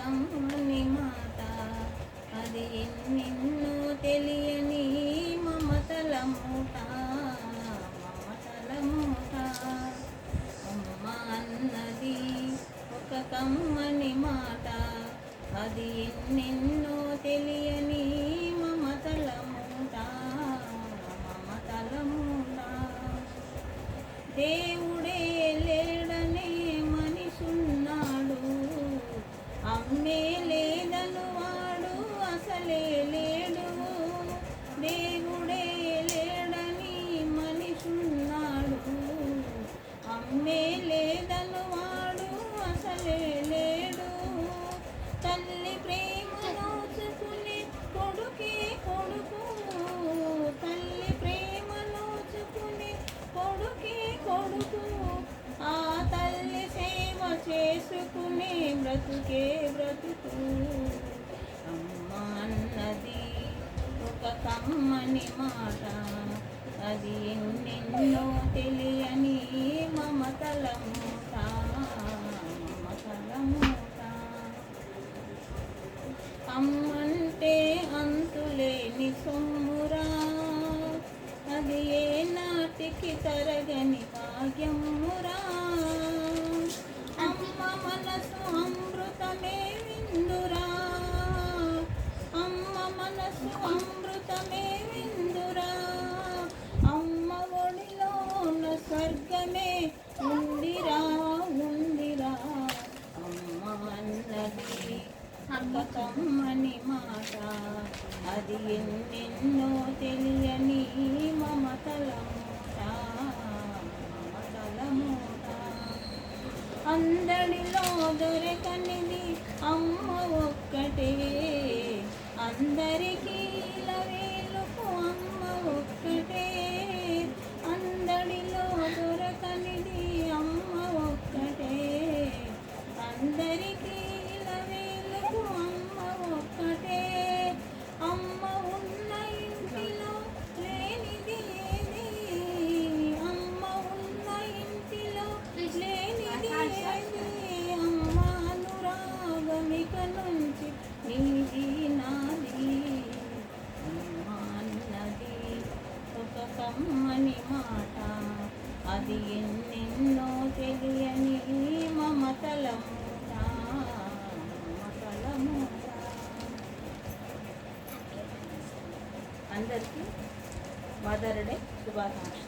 కమ్మని మాట అది ఎన్నెన్నో తెలియని మమతల మూట మమతల మూట అమ్మ అన్నది ఒక కమ్మని మాట అది ఎన్నెన్నో తెలియని మమతల మూట మమతల మూట దేవుడే లేడనే మనిషున్నాడు అమ్మే లేదను వాడు అసలే లేడు దేవుడే లేడని మనిషున్నాడు అమ్మే లేదను వాడు అసలే లేడు తల్లి ప్రేమ నోచుకునే కొడుకే కొడుకు తల్లి ప్రేమ నోచుకునే కొడుకే కొడుకు ఆ తల్లి సేవ చేసుకునే బ్రతుకే బ్రతుకు అమ్మ అన్నది ఒక కమ్మని మాట అది ఎన్నెన్నో తెలియని మమతల మూట మమతల మూట అమ్మంటే అంతులేని సొమ్మురా అది ఏ నాటికి తరగని భాగ్యమురా అమ్మ మనసు అమృతమే విందురా అమ్మ మనసు అమృతమే విందురా అమ్మ ఒడిలోన స్వర్గమే ఉందిరా ఉందిరా అమ్మ అన్నది ఒక కమ్మని మాట అది ఎన్నెన్నో తెలియని మమతల మూట మమతల మూట అందరిలో దొరకనిది అమ్మ ఒక్కటే అందరికీ వేలుకు అమ్మ ఒక్కటే అందరిలో దొరకనిది అమ్మ ఒక్కటే అందరికీ వేలుకు అమ్మ ఒక్కటే అమ్మ ఉన్న ఇంటిలో లేనిది ఏది అమ్మ ఉన్న ఇంటిలో లేనిది ఏది అమ్మ అనురాగమిక నుంచి నీది నాది అమ్మ అన్నది ఒక కమ్మని మాట అది ఎన్నెన్నో తెలియని మమతల మూట మమతల మూట అందరికీ మదర్ డే శుభాకాంక్షలు.